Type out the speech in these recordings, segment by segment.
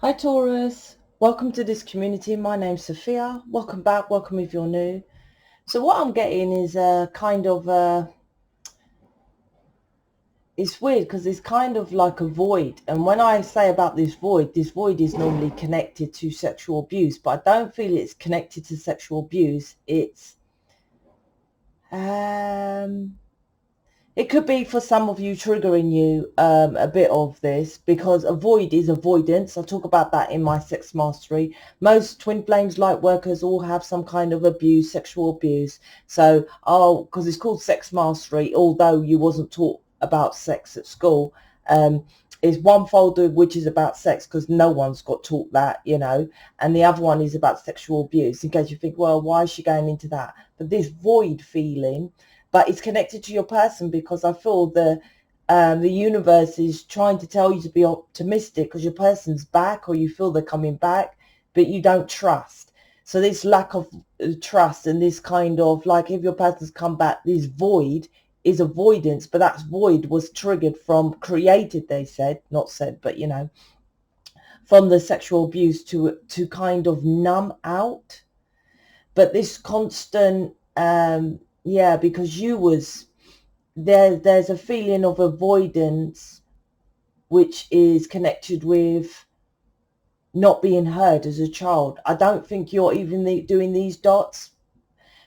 Hi Taurus, welcome to this community. My name's Sophia. Welcome back, welcome if you're new. So what I'm getting is a kind of it's weird because it's kind of like a void. And when I say about this void is normally connected to sexual abuse, but I don't feel it's connected to sexual abuse. It's it could be for some of you triggering you a bit of this, because avoid is avoidance. I'll talk about that in my sex mastery. Most twin flames light workers all have some kind of abuse, sexual abuse. So because it's called sex mastery, although you wasn't taught about sex at school, is one folder which is about sex, because no one's got taught that, and the other one is about sexual abuse, in case you think, well, why is she going into that? But this void feeling, but it's connected to your person, because I feel the universe is trying to tell you to be optimistic because your person's back, or you feel they're coming back, but you don't trust. So this lack of trust, and this kind of like, if your person's come back, this void is avoidance, but that void was triggered from, created, they said, not said, but from the sexual abuse to kind of numb out. But this constant because there's a feeling of avoidance which is connected with not being heard as a child. I don't think you're even doing these dots,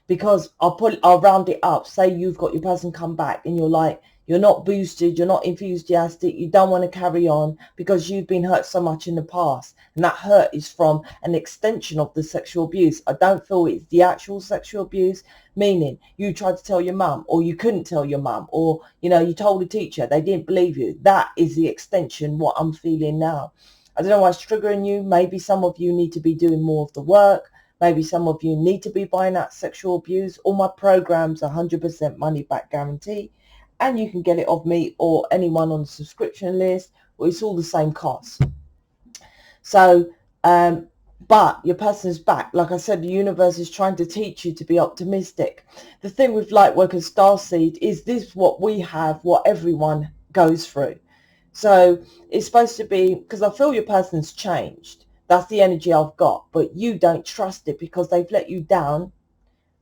because I'll round it up. Say you've got your person come back and you're like, you're not boosted, you're not enthusiastic, you don't want to carry on because you've been hurt so much in the past, and that hurt is from an extension of the sexual abuse. I don't feel it's the actual sexual abuse, meaning you tried to tell your mum, or you couldn't tell your mum, or you told a teacher, they didn't believe you. That is the extension, what I'm feeling now. I don't know why it's triggering you. Maybe some of you need to be doing more of the work. Maybe some of you need to be buying out sexual abuse. All my programs are 100% money back guarantee, and you can get it off me or anyone on the subscription list, or it's all the same cost. So, but your person's back. Like I said, the universe is trying to teach you to be optimistic. The thing with Lightworkers, Starseed, is this what we have, what everyone goes through. So it's supposed to be, because I feel your person's changed. That's the energy I've got, but you don't trust it because they've let you down,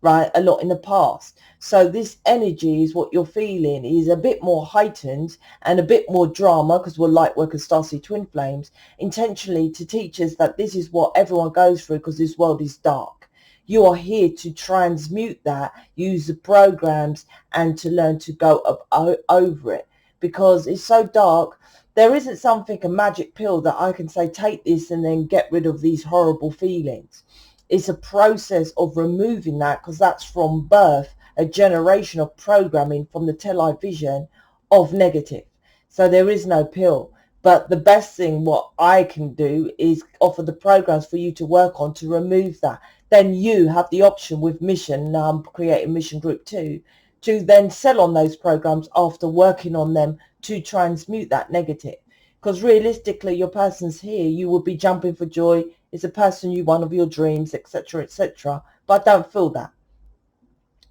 right, a lot in the past. So this energy is what you're feeling is a bit more heightened and a bit more drama, because we're Lightworkers, Starseed, Twin Flames, intentionally to teach us that this is what everyone goes through, because this world is dark. You are here to transmute that, use the programs, and to learn to go up over it, because it's so dark. There isn't something, a magic pill that I can say, take this and then get rid of these horrible feelings. It's a process of removing that, because that's from birth, a generation of programming from the television of negative. So there is no pill. But the best thing what I can do is offer the programs for you to work on to remove that. Then you have the option with Mission, now I'm creating Mission Group 2, to then sell on those programs after working on them to transmute that negative. Because realistically, your person's here, you will be jumping for joy. It's a person you one of your dreams, etc., etc. But I don't feel that.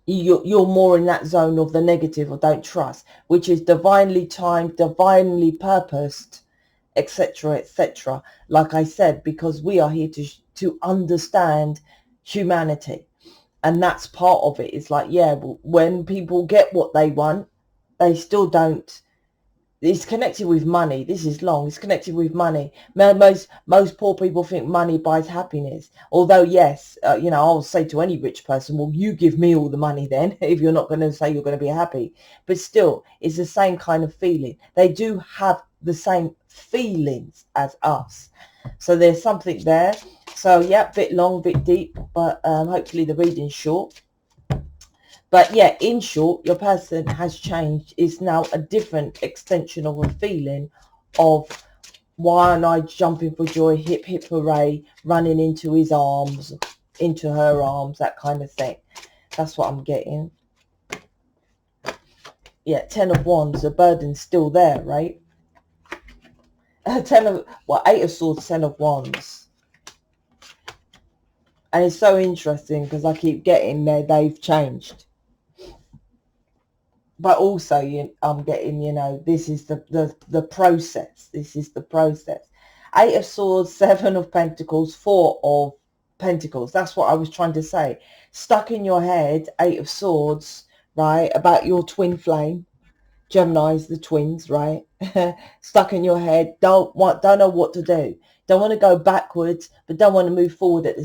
You're more in that zone of the negative, or don't trust, which is divinely timed, divinely purposed, etc., etc. Like I said, because we are here to understand humanity. And that's part of it. It's like, when people get what they want, they still don't. It's connected with money. This is long. It's connected with money. Most poor people think money buys happiness. Although, yes, I'll say to any rich person, well, you give me all the money then, if you're not going to say you're going to be happy. But still, it's the same kind of feeling. They do have the same feelings as us. So there's something there. So, yeah, bit long, bit deep, but hopefully the reading's short. But yeah, in short, your person has changed. It's now a different extension of a feeling of one-eyed jumping for joy, hip, hip, hooray, running into his arms, into her arms, that kind of thing. That's what I'm getting. Yeah, 10 of Wands, the burden's still there, right? 8 of Swords, 10 of Wands. And it's so interesting because I keep getting there, they've changed. But also, I'm getting, this is the process. This is the process. Eight of Swords, Seven of Pentacles, Four of Pentacles. That's what I was trying to say. Stuck in your head, Eight of Swords, right, about your twin flame. Gemini's, the twins, right? Stuck in your head, don't know what to do. Don't want to go backwards, but don't want to move forward at the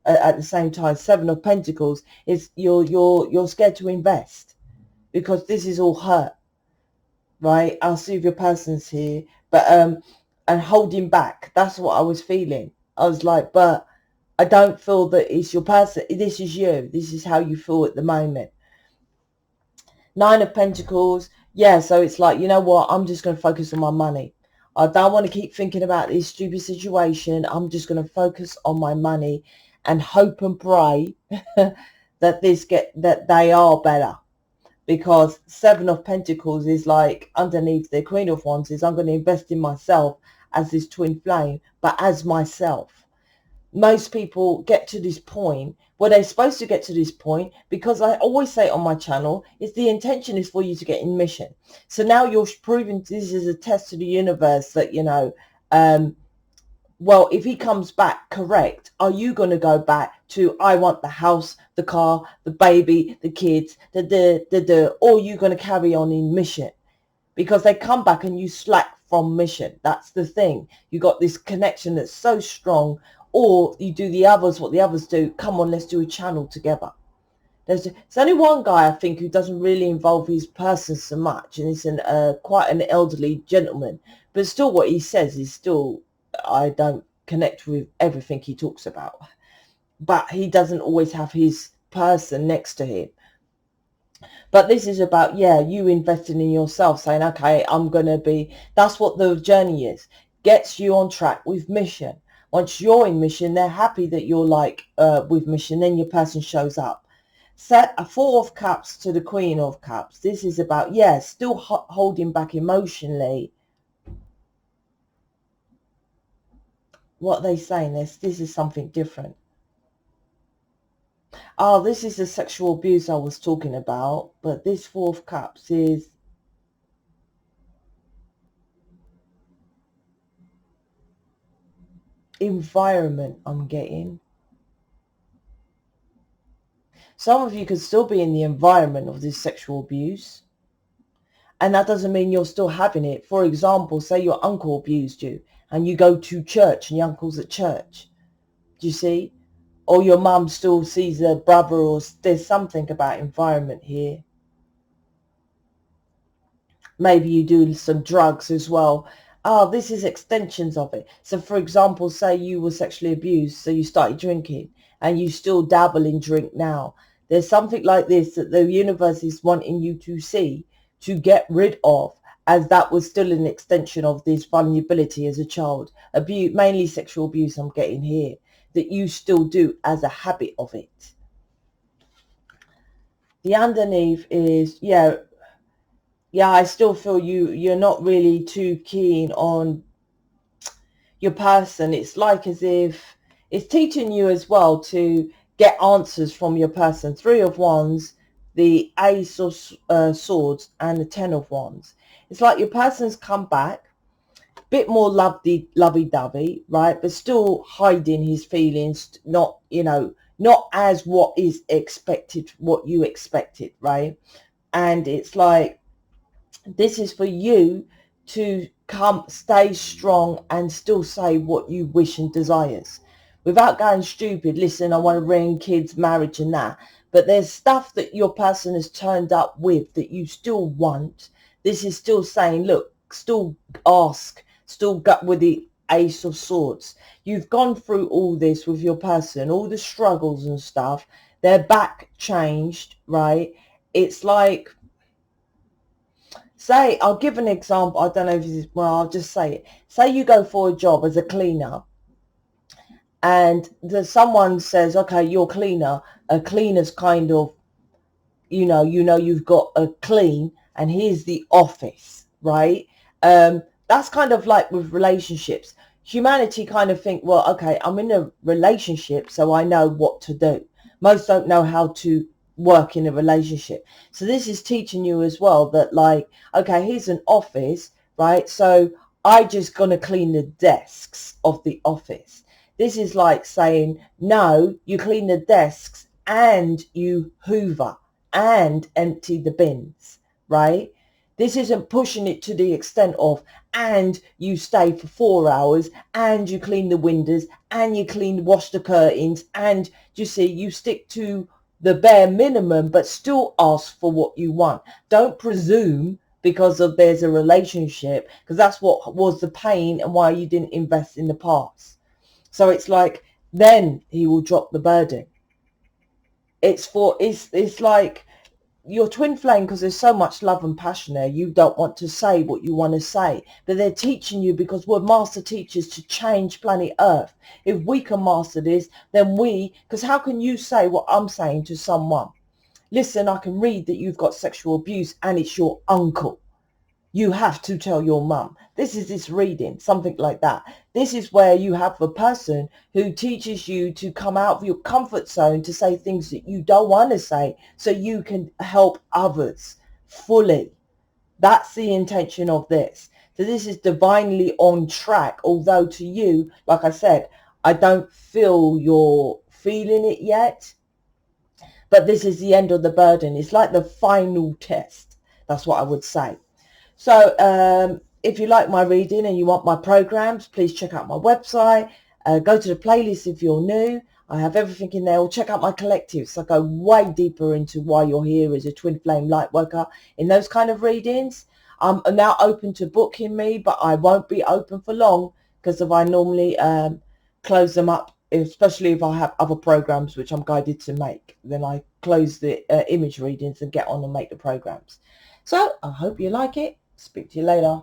at the same time. Seven of Pentacles is you're scared to invest because this is all hurt, right? I'll see if your person's here, but and holding back. That's what I was feeling. I was like, but I don't feel that it's your person. This is you. This is how you feel at the moment. Nine of Pentacles. Yeah, so it's like, you know what? I'm just going to focus on my money. I don't want to keep thinking about this stupid situation. I'm just going to focus on my money and hope and pray that they are better. Because Seven of Pentacles is like underneath the Queen of Wands is I'm going to invest in myself as this twin flame, but as myself. Most people get to this point where they're supposed to get to this point, because I always say on my channel is the intention is for you to get in mission. So now you're proving this is a test to the universe that, you know, well, if he comes back correct, are you going to go back to I want the house, the car, the baby, the kids, or are you going to carry on in mission? Because they come back and you slack from mission. That's the thing. You got this connection that's so strong. Or you do the others, what the others do. Come on, let's do a channel together. There's only one guy, I think, who doesn't really involve his person so much. And he's quite an elderly gentleman. But still what he says is still, I don't connect with everything he talks about. But he doesn't always have his person next to him. But this is about, yeah, you investing in yourself, saying, okay, I'm going to be, that's what the journey is. Gets you on track with mission. Once you're in mission, they're happy that you're like with mission. Then your person shows up. Set a Four of Cups to the Queen of Cups. This is about, yeah, still holding back emotionally. What are they saying? This is something different. Oh, this is the sexual abuse I was talking about. But this Four of Cups is environment I'm getting. Some of you could still be in the environment of this sexual abuse. And that doesn't mean you're still having it. For example, say your uncle abused you and you go to church and your uncle's at church. Do you see? Or your mum still sees a brother, or there's something about environment here. Maybe you do some drugs as well. Oh, this is extensions of it. So for example, say you were sexually abused, so you started drinking and you still dabble in drink now. There's something like this that the universe is wanting you to see, to get rid of, as that was still an extension of this vulnerability as a child. Abuse, mainly sexual abuse I'm getting here, that you still do as a habit of it. The underneath is, yeah, I still feel you're not really too keen on your person. It's like as if it's teaching you as well to get answers from your person. Three of Wands, the Ace of Swords, and the 10 of Wands. It's like your person's come back, a bit more lovey-dovey, right? But still hiding his feelings, not, you know, not as what is expected, what you expected, right? And it's like, this is for you to stay strong and still say what you wish and desires without going stupid. Listen, I want to ring, kids, marriage and that. But there's stuff that your person has turned up with that you still want. This is still saying, look, still ask, still gut with the Ace of Swords. You've gone through all this with your person, all the struggles and stuff. Their back changed, right? It's like, say, I'll give an example. I don't know if this is, well, I'll just say it. Say you go for a job as a cleaner and someone says, okay, you're a cleaner. A cleaner's kind of, you know, you've got a clean and here's the office, right? That's kind of like with relationships. Humanity kind of think, well, okay, I'm in a relationship, so I know what to do. Most don't know how to work in a relationship. So this is teaching you as well that, like, okay, here's an office, right? So I just gonna clean the desks of the office. This is like saying, no, you clean the desks and you hoover and empty the bins, right? This isn't pushing it to the extent of, and you stay for 4 hours and you clean the windows and you wash the curtains, and you see, you stick to the bare minimum but still ask for what you want. Don't presume because of there's a relationship, because that's what was the pain and why you didn't invest in the past. So it's like, then he will drop the burden. It's like your twin flame, because there's so much love and passion there, you don't want to say what you want to say, but they're teaching you, because we're master teachers, to change planet Earth. If we can master this, then because how can you say what I'm saying to someone? Listen, I can read that you've got sexual abuse and it's your uncle. You have to tell your mum. This is this reading, something like that. This is where you have a person who teaches you to come out of your comfort zone, to say things that you don't want to say, so you can help others fully. That's the intention of this. So this is divinely on track, although to you, like I said, I don't feel you're feeling it yet. But this is the end of the burden. It's like the final test. That's what I would say. So if you like my reading and you want my programs, please check out my website. Go to the playlist if you're new. I have everything in there. Or check out my collectives. I go way deeper into why you're here as a twin flame light worker in those kind of readings. I'm now open to booking me, but I won't be open for long, because I normally close them up, especially if I have other programs which I'm guided to make. Then I close the image readings and get on and make the programs. So I hope you like it. Speak to you later.